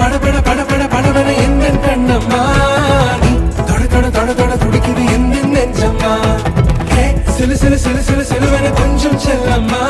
படபட படபட படபட எந்த கண்ணம்மா நீ தொட தொட தொட தொட துடிக்குது எந்த நெஞ்சம்மா சிலு சிலு சிலு சிலு சிலுவன கொஞ்சம் செல்லம்மா